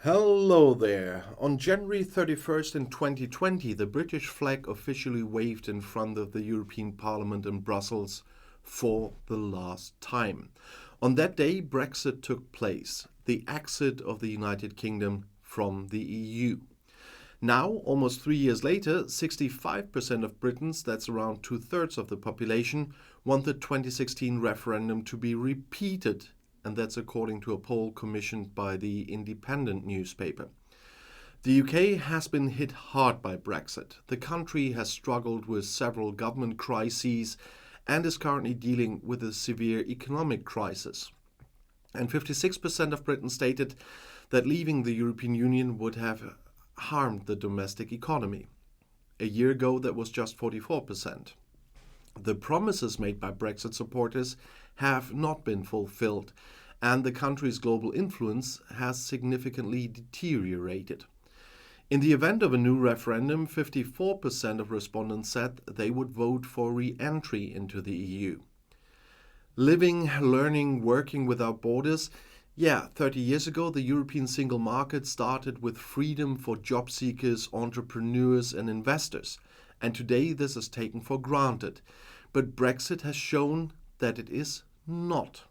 Hello there. On January 31st in 2020, the British flag officially waved in front of the European Parliament in Brussels for the last time. On that day, Brexit took place, the exit of the United Kingdom from the EU. Now, almost 3 years later, 65% of Britons, that's around two-thirds of the population, want the 2016 referendum to be repeated, and that's according to a poll commissioned by the Independent newspaper. The UK has been hit hard by Brexit. The country has struggled with several government crises and is currently dealing with a severe economic crisis. And 56% of Britain stated that leaving the European Union would have harmed the domestic economy. A year ago, that was just 44%. The promises made by Brexit supporters have not been fulfilled, and the country's global influence has significantly deteriorated. In the event of a new referendum, 54% of respondents said they would vote for re-entry into the EU. Living, learning, working without borders. 30 years ago, the European single market started with freedom for job seekers, entrepreneurs, and investors. And today, this is taken for granted. But Brexit has shown that it is not.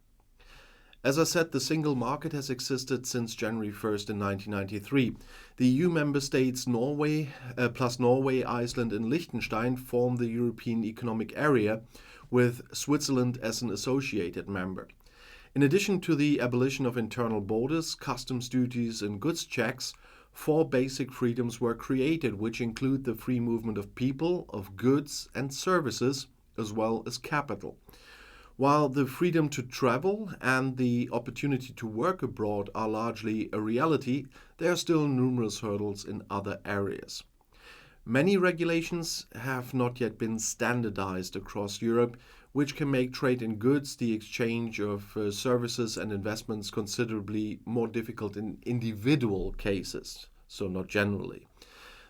As I said, the single market has existed since January 1st in 1993. The EU member states plus Norway, Iceland, and Liechtenstein form the European Economic Area, with Switzerland as an associated member. In addition to the abolition of internal borders, customs duties, and goods checks, 4 basic freedoms were created, which include the free movement of people, of goods, and services, as well as capital. While the freedom to travel and the opportunity to work abroad are largely a reality, there are still numerous hurdles in other areas. Many regulations have not yet been standardized across Europe, which can make trade in goods, the exchange of services and investments considerably more difficult in individual cases, so not generally.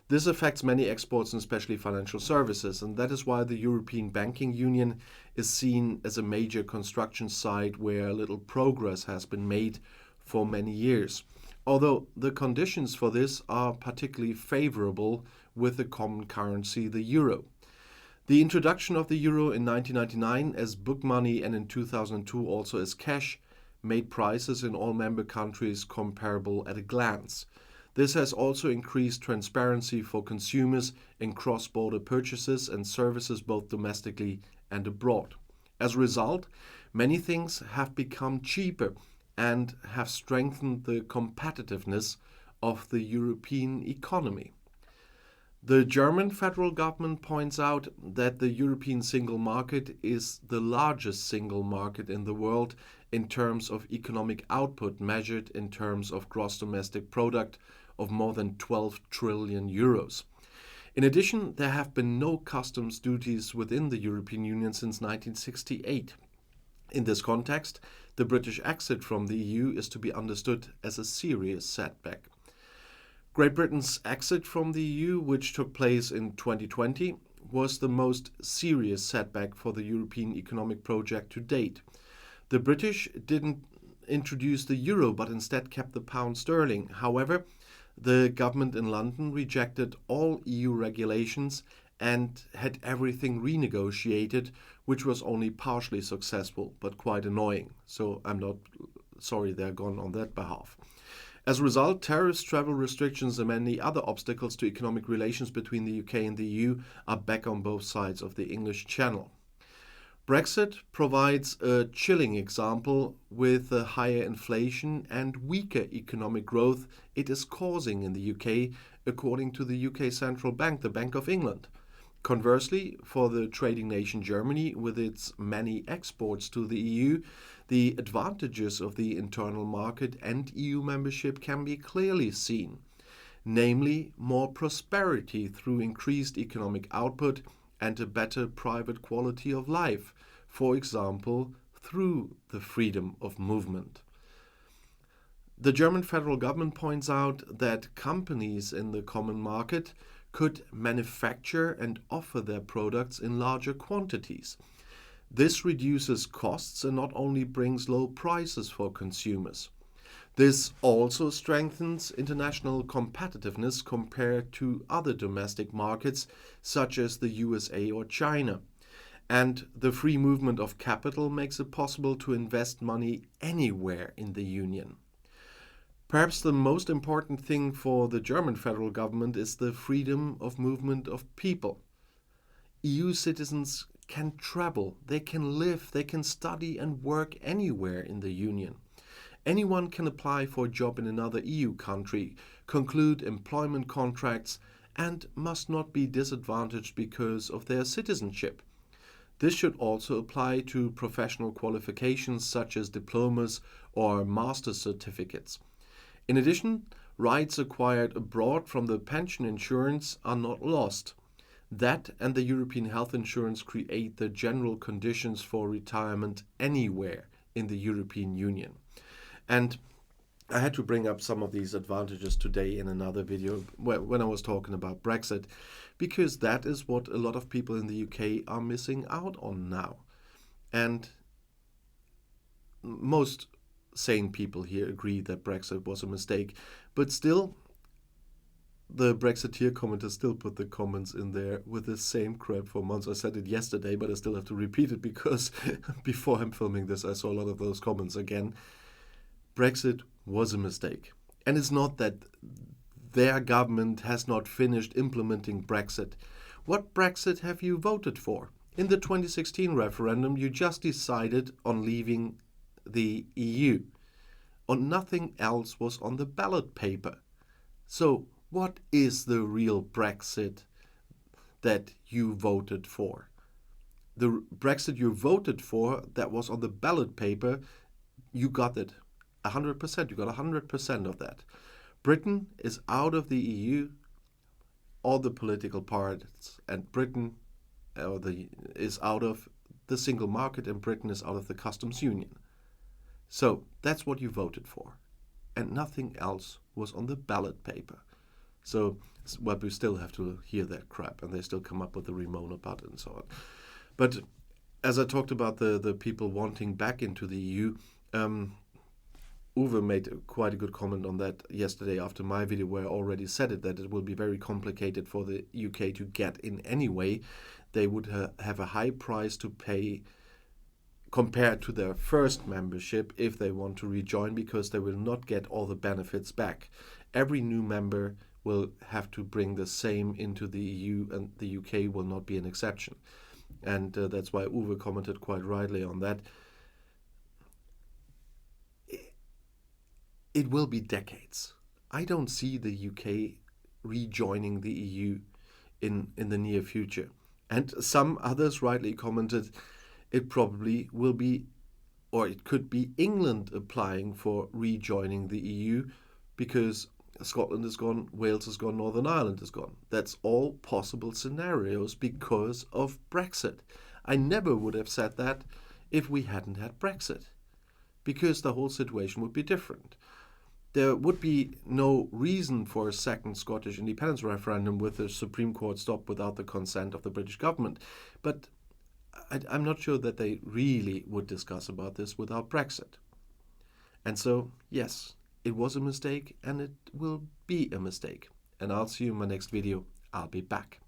This affects many exports and especially financial services, and that is why the European Banking Union is seen as a major construction site where little progress has been made for many years. Although the conditions for this are particularly favorable with the common currency, the euro. The introduction of the euro in 1999 as book money and in 2002 also as cash made prices in all member countries comparable at a glance. This has also increased transparency for consumers in cross-border purchases and services both domestically and abroad. As a result, many things have become cheaper and have strengthened the competitiveness of the European economy. The German federal government points out that the European single market is the largest single market in the world in terms of economic output, measured in terms of gross domestic product of more than 12 trillion euros. In addition, there have been no customs duties within the European Union since 1968. In this context, the British exit from the EU is to be understood as a serious setback. Great Britain's exit from the EU, which took place in 2020, was the most serious setback for the European economic project to date. The British didn't introduce the euro, but instead kept the pound sterling. However, the government in London rejected all EU regulations and had everything renegotiated, which was only partially successful, but quite annoying. So I'm not sorry they're gone on that behalf. As a result, tariffs, travel restrictions, and many other obstacles to economic relations between the UK and the EU are back on both sides of the English Channel. Brexit provides a chilling example with the higher inflation and weaker economic growth it is causing in the UK, according to the UK Central Bank, the Bank of England. Conversely, for the trading nation Germany, with its many exports to the EU, the advantages of the internal market and EU membership can be clearly seen, namely more prosperity through increased economic output and a better private quality of life, for example, through the freedom of movement. The German federal government points out that companies in the common market could manufacture and offer their products in larger quantities. This reduces costs and not only brings low prices for consumers. This also strengthens international competitiveness compared to other domestic markets such as the USA or China. And the free movement of capital makes it possible to invest money anywhere in the Union. Perhaps the most important thing for the German federal government is the freedom of movement of people. EU citizens can travel, they can live, they can study and work anywhere in the Union. Anyone can apply for a job in another EU country, conclude employment contracts, and must not be disadvantaged because of their citizenship. This should also apply to professional qualifications such as diplomas or master's certificates. In addition, rights acquired abroad from the pension insurance are not lost. That and the European health insurance create the general conditions for retirement anywhere in the European Union. And I had to bring up some of these advantages today in another video when I was talking about Brexit, because that is what a lot of people in the UK are missing out on now. And most sane people here agree that Brexit was a mistake, but still, the Brexiteer commenters still put the comments in there with the same crap for months. I said it yesterday, but I still have to repeat it because before I'm filming this, I saw a lot of those comments again. Brexit was a mistake. And it's not that their government has not finished implementing Brexit. What Brexit have you voted for? In the 2016 referendum, you just decided on leaving the EU. And nothing else was on the ballot paper. So, what is the real Brexit that you voted for? The Brexit you voted for that was on the ballot paper, you got it. 100%. You got 100% of that. Britain is out of the EU, all the political parts, and Britain is out of the single market, and Britain is out of the customs union. So that's what you voted for. And nothing else was on the ballot paper. So, well, we still have to hear that crap, and they still come up with the Ramona button and so on. But as I talked about the people wanting back into the EU, Uwe made quite a good comment on that yesterday after my video, where I already said it, that it will be very complicated for the UK to get in anyway. They would have a high price to pay compared to their first membership if they want to rejoin, because they will not get all the benefits back. Every new member will have to bring the same into the EU, and the UK will not be an exception. And that's why Uwe commented quite rightly on that. It will be decades. I don't see the UK rejoining the EU in the near future. And some others rightly commented it probably will be, or it could be, England applying for rejoining the EU, because Scotland is gone, Wales is gone, Northern Ireland is gone. That's all possible scenarios because of Brexit. I never would have said that if we hadn't had Brexit, because the whole situation would be different. There would be no reason for a second Scottish independence referendum with the Supreme Court stopped without the consent of the British government. But I'm not sure that they really would discuss about this without Brexit. And so, yes, it was a mistake, and it will be a mistake. And I'll see you in my next video. I'll be back.